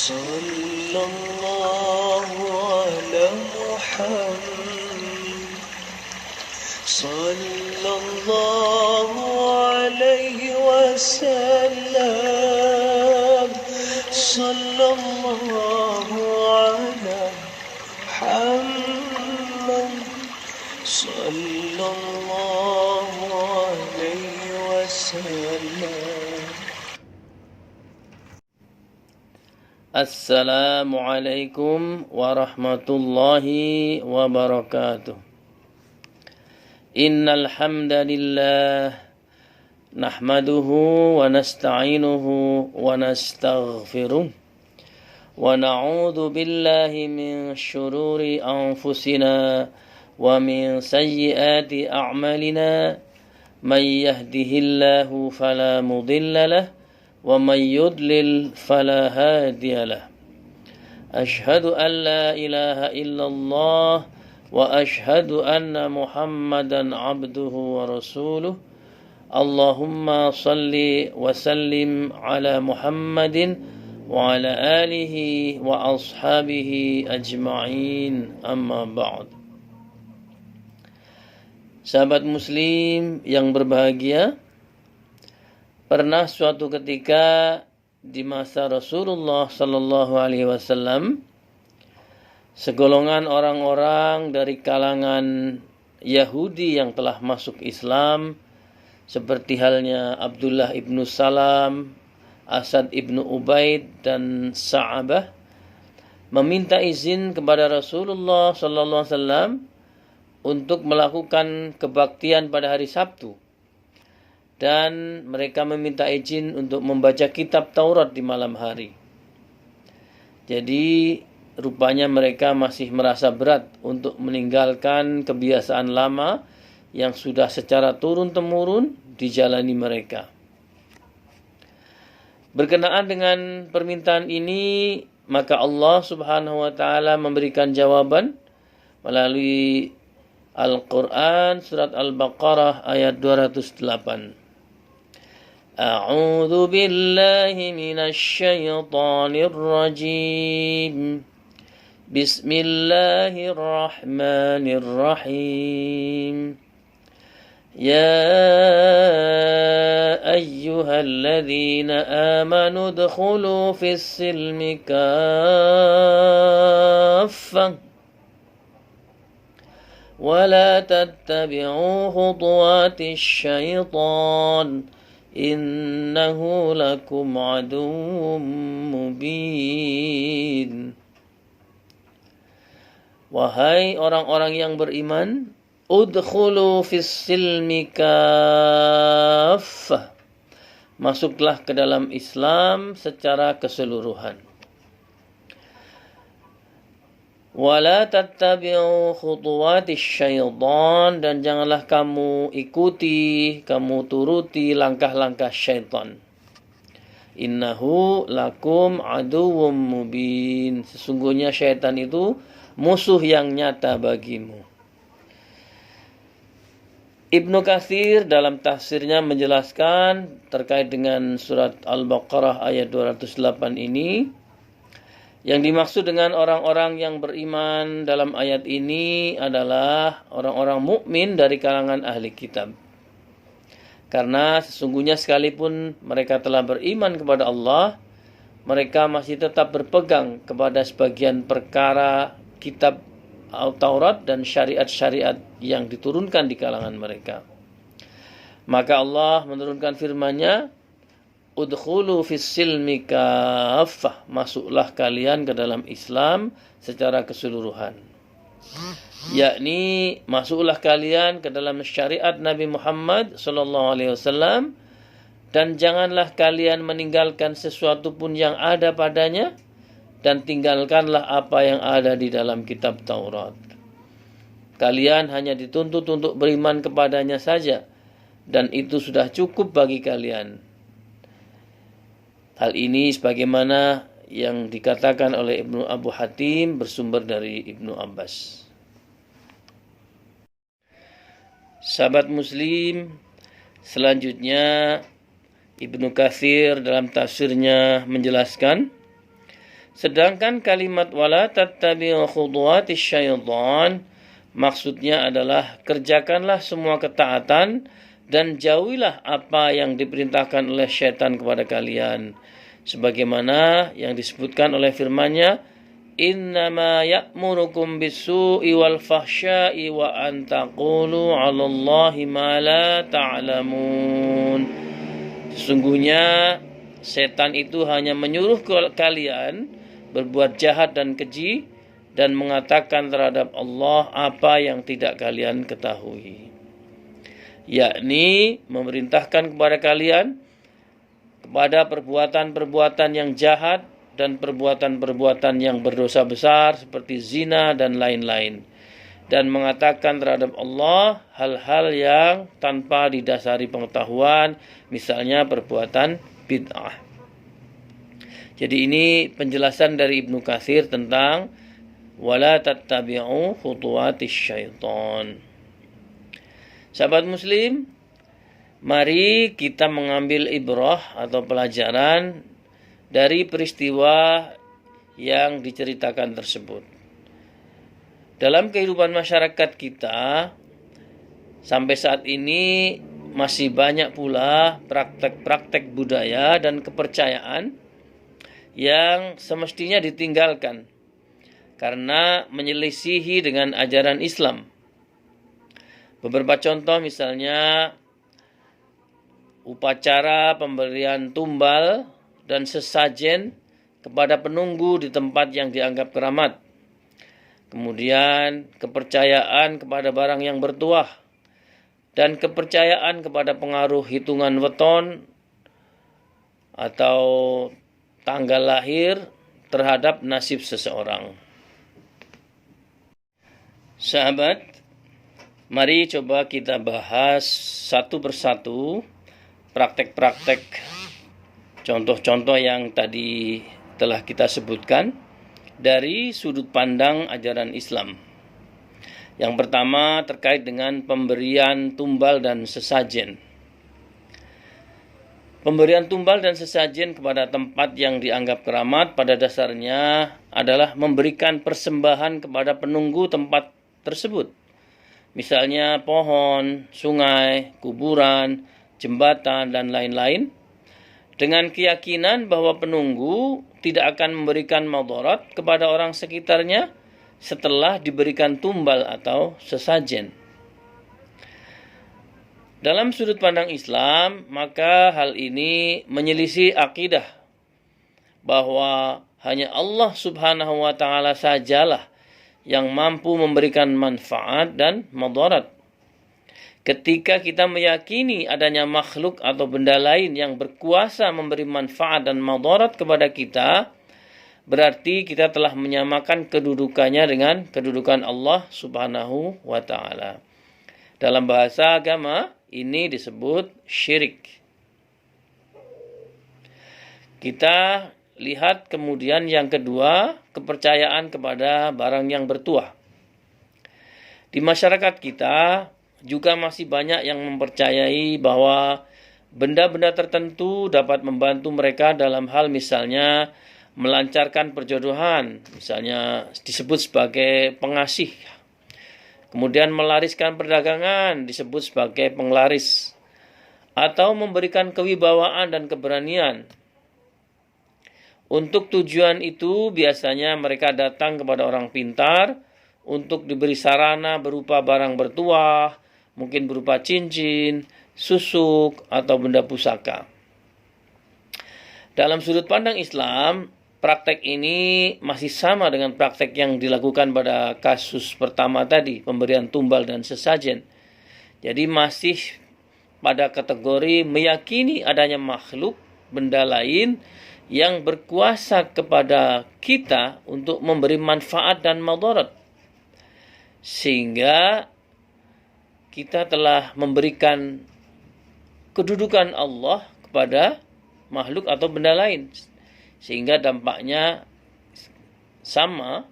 صلى الله على محمد صلى الله عليه وسلم صلى الله على محمد صلى الله عليه وسلم. Assalamualaikum warahmatullahi wabarakatuh. Innal hamdalillah nahmaduhu wa nasta'inuhu wa nastaghfiruh wa na'udzu billahi min syururi anfusina wa min sayyiati a'malina may yahdihillahu fala mudilla lahu wa may yudlil fala hadiya lahu. Asyhadu an la ilaha illallah wa asyhadu anna Muhammadan abduhu wa rasuluh. Allahumma salli wa sallim ala Muhammadin wa ala alihi wa ashabihi ajma'in, amma ba'd. Sahabat muslim yang berbahagia, pernah suatu ketika di masa Rasulullah sallallahu alaihi wasallam, segolongan orang-orang dari kalangan Yahudi yang telah masuk Islam, seperti halnya Abdullah ibnu Salam, Asad ibnu Ubaid, dan Sa'abah, meminta izin kepada Rasulullah sallallahu alaihi wasallam untuk melakukan kebaktian pada hari Sabtu. Dan mereka meminta izin untuk membaca kitab Taurat di malam hari. Jadi rupanya mereka masih merasa berat untuk meninggalkan kebiasaan lama yang sudah secara turun-temurun dijalani mereka. Berkenaan dengan permintaan ini, maka Allah Subhanahu wa taala memberikan jawaban melalui Al-Quran surat Al-Baqarah ayat 208. A'udzu billahi minasy syaithanir rajim. Bismillahirrahmanirrahim. Ya ayyuhalladzina amanu udkhulu fis silmi kaffah wa la tattabi'u khutuwatis syaitan innahu lakum aduwwum mubin. Wahai orang-orang yang beriman, udkhulu fis silmi kaffah, masuklah ke dalam Islam secara keseluruhan. Wala tattabi'u khutuwatis syaitan, dan janganlah kamu ikuti, kamu turuti langkah-langkah syaitan. Innahu lakum aduwwum mubin, sesungguhnya syaitan itu musuh yang nyata bagimu. Ibnu Katsir dalam tafsirnya menjelaskan terkait dengan surat Al-Baqarah ayat 208 ini, yang dimaksud dengan orang-orang yang beriman dalam ayat ini adalah orang-orang mukmin dari kalangan ahli kitab. Karena sesungguhnya sekalipun mereka telah beriman kepada Allah, mereka masih tetap berpegang kepada sebagian perkara kitab Taurat dan syariat-syariat yang diturunkan di kalangan mereka. Maka Allah menurunkan firman-Nya, udkhulu fis silmi kaffah, masuklah kalian ke dalam Islam secara keseluruhan. Yakni masuklah kalian ke dalam syariat Nabi Muhammad sallallahu alaihi wasallam, dan janganlah kalian meninggalkan sesuatu pun yang ada padanya, dan tinggalkanlah apa yang ada di dalam kitab Taurat. Kalian hanya dituntut untuk beriman kepadanya saja, dan itu sudah cukup bagi kalian. Hal ini sebagaimana yang dikatakan oleh Ibnu Abu Hatim bersumber dari Ibnu Abbas. Sahabat muslim, selanjutnya Ibnu Katsir dalam tafsirnya menjelaskan, Sedangkan kalimat wala tattabi'u khutuwatis syaitan maksudnya adalah kerjakanlah semua ketaatan dan jauhilah apa yang diperintahkan oleh syaitan kepada kalian. Sebagaimana yang disebutkan oleh firman-Nya, innama ya'murukum bis-su'i wal fahsya'i wa an taqulu 'alallahi ma la ta'lamun. Sesungguhnya setan itu hanya menyuruh kalian berbuat jahat dan keji dan mengatakan terhadap Allah apa yang tidak kalian ketahui. Yakni memerintahkan kepada kalian kepada perbuatan-perbuatan yang jahat dan perbuatan-perbuatan yang berdosa besar seperti zina dan lain-lain, dan mengatakan terhadap Allah hal-hal yang tanpa didasari pengetahuan, misalnya perbuatan bid'ah. Jadi ini penjelasan dari Ibnu Katsir tentang wala tattabi'u khutuwatis syaitan. Sahabat muslim, mari kita mengambil ibrah atau pelajaran dari peristiwa yang diceritakan tersebut. Dalam kehidupan masyarakat kita, sampai saat ini masih banyak pula praktek-praktek budaya dan kepercayaan yang semestinya ditinggalkan karena menyelisihi dengan ajaran Islam. Beberapa contoh misalnya upacara pemberian tumbal dan sesajen kepada penunggu di tempat yang dianggap keramat. Kemudian kepercayaan kepada barang yang bertuah dan kepercayaan kepada pengaruh hitungan weton atau tanggal lahir terhadap nasib seseorang. Sahabat, mari coba kita bahas satu persatu praktek-praktek contoh-contoh yang tadi telah kita sebutkan dari sudut pandang ajaran Islam. Yang pertama terkait dengan pemberian tumbal dan sesajen. Pemberian tumbal dan sesajen kepada tempat yang dianggap keramat pada dasarnya adalah memberikan persembahan kepada penunggu tempat tersebut. Misalnya pohon, sungai, kuburan, jembatan, dan lain-lain. Dengan keyakinan bahwa penunggu tidak akan memberikan madarat kepada orang sekitarnya setelah diberikan tumbal atau sesajen. Dalam sudut pandang Islam, maka hal ini menyelisih akidah bahwa hanya Allah Subhanahu wa taala sajalah yang mampu memberikan manfaat dan madarat. Ketika kita meyakini adanya makhluk atau benda lain yang berkuasa memberi manfaat dan madarat kepada kita, berarti kita telah menyamakan kedudukannya dengan kedudukan Allah Subhanahu wa taala. Dalam bahasa agama, ini disebut syirik. Kita lihat kemudian yang kedua, kepercayaan kepada barang yang bertuah. Di masyarakat kita juga masih banyak yang mempercayai bahwa benda-benda tertentu dapat membantu mereka dalam hal misalnya melancarkan perjodohan, misalnya disebut sebagai pengasih. Kemudian melariskan perdagangan disebut sebagai penglaris, atau memberikan kewibawaan dan keberanian. Untuk tujuan itu biasanya mereka datang kepada orang pintar untuk diberi sarana berupa barang bertuah, mungkin berupa cincin, susuk, atau benda pusaka. Dalam sudut pandang Islam, praktek ini masih sama dengan praktek yang dilakukan pada kasus pertama tadi, pemberian tumbal dan sesajen. Jadi masih pada kategori meyakini adanya makhluk, benda lain yang berkuasa kepada kita untuk memberi manfaat dan madarat. Sehingga kita telah memberikan kedudukan Allah kepada makhluk atau benda lain. Sehingga dampaknya sama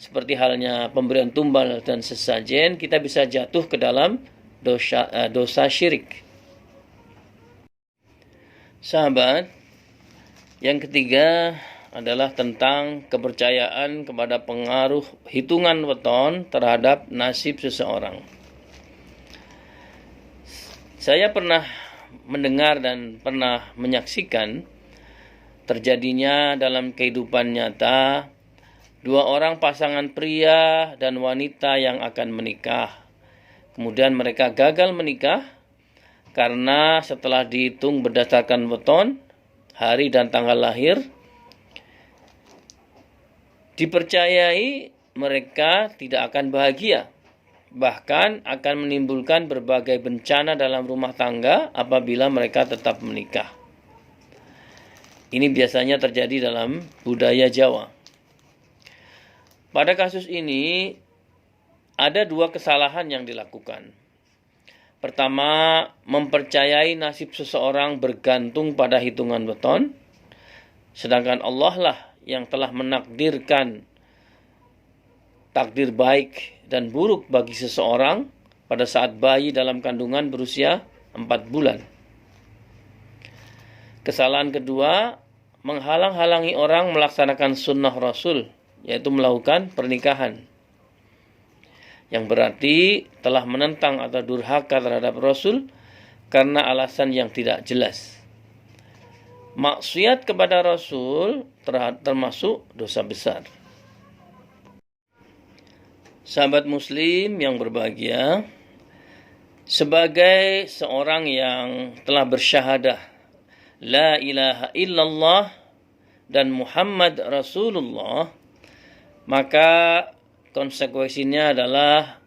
seperti halnya pemberian tumbal dan sesajen, kita bisa jatuh ke dalam dosa syirik. Sahabat, yang ketiga adalah tentang kepercayaan kepada pengaruh hitungan weton terhadap nasib seseorang. Saya pernah mendengar dan pernah menyaksikan terjadinya dalam kehidupan nyata dua orang pasangan pria dan wanita yang akan menikah. Kemudian mereka gagal menikah karena setelah dihitung berdasarkan weton, hari dan tanggal lahir, dipercayai mereka tidak akan bahagia. Bahkan akan menimbulkan berbagai bencana dalam rumah tangga apabila mereka tetap menikah. Ini biasanya terjadi dalam budaya Jawa. Pada kasus ini, ada dua kesalahan yang dilakukan. Pertama, mempercayai nasib seseorang bergantung pada hitungan weton, sedangkan Allah lah yang telah menakdirkan takdir baik dan buruk bagi seseorang pada saat bayi dalam kandungan berusia 4 bulan. Kesalahan kedua, menghalang-halangi orang melaksanakan sunnah Rasul, yaitu melakukan pernikahan, yang berarti telah menentang atau durhaka terhadap Rasul karena alasan yang tidak jelas. Maksiat kepada Rasul termasuk dosa besar. Sahabat muslim yang berbahagia, sebagai seorang yang telah bersyahadah la ilaha illallah dan Muhammad Rasulullah, maka konsekuensinya adalah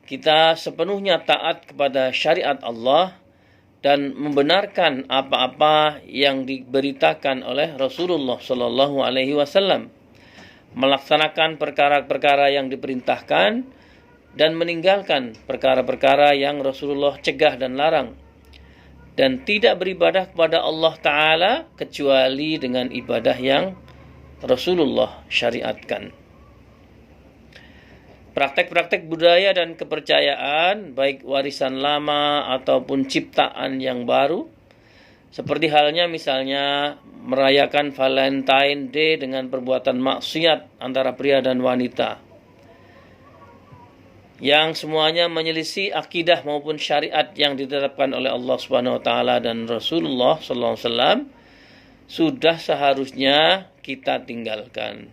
kita sepenuhnya taat kepada syariat Allah dan membenarkan apa-apa yang diberitakan oleh Rasulullah Shallallahu Alaihi Wasallam, melaksanakan perkara-perkara yang diperintahkan dan meninggalkan perkara-perkara yang Rasulullah cegah dan larang, dan tidak beribadah kepada Allah Ta'ala kecuali dengan ibadah yang Rasulullah syariatkan. Praktek-praktek budaya dan kepercayaan, baik warisan lama ataupun ciptaan yang baru, seperti halnya misalnya merayakan Valentine Day dengan perbuatan maksiat antara pria dan wanita, yang semuanya menyelisih akidah maupun syariat yang ditetapkan oleh Allah Subhanahu wa taala dan Rasulullah sallallahu alaihi wasallam, sudah seharusnya kita tinggalkan.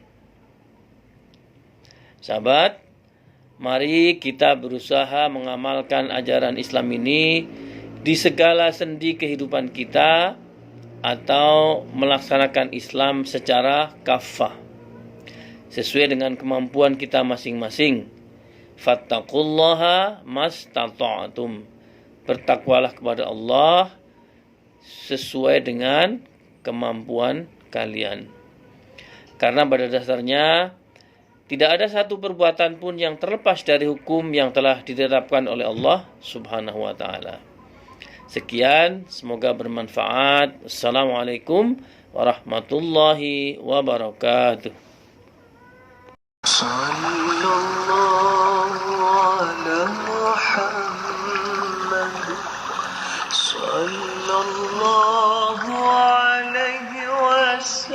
Sahabat, mari kita berusaha mengamalkan ajaran Islam ini di segala sendi kehidupan kita, atau melaksanakan Islam secara kafah sesuai dengan kemampuan kita masing-masing. Fattaqullaha mastata'tum. Bertakwalah kepada Allah sesuai dengan kemampuan kalian. Karena pada dasarnya tidak ada satu perbuatan pun yang terlepas dari hukum yang telah ditetapkan oleh Allah Subhanahu wa taala. Sekian, semoga bermanfaat. Assalamualaikum warahmatullahi wabarakatuh. Sallallahu ala Muhammad, sallallahu alaihi wasallam,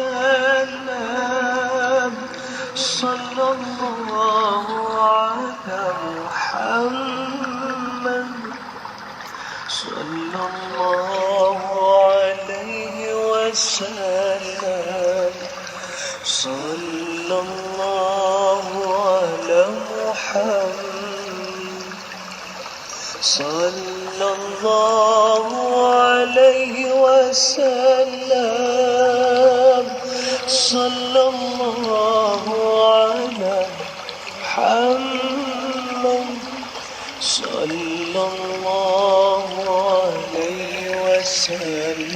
sallallahu ala Muhammad, sallallahu alaihi wasallam, sallallahu ala Muhammad, sallallahu alaihi wasallam, sallallahu ala Muhammad, sallallahu alaihi wasallam.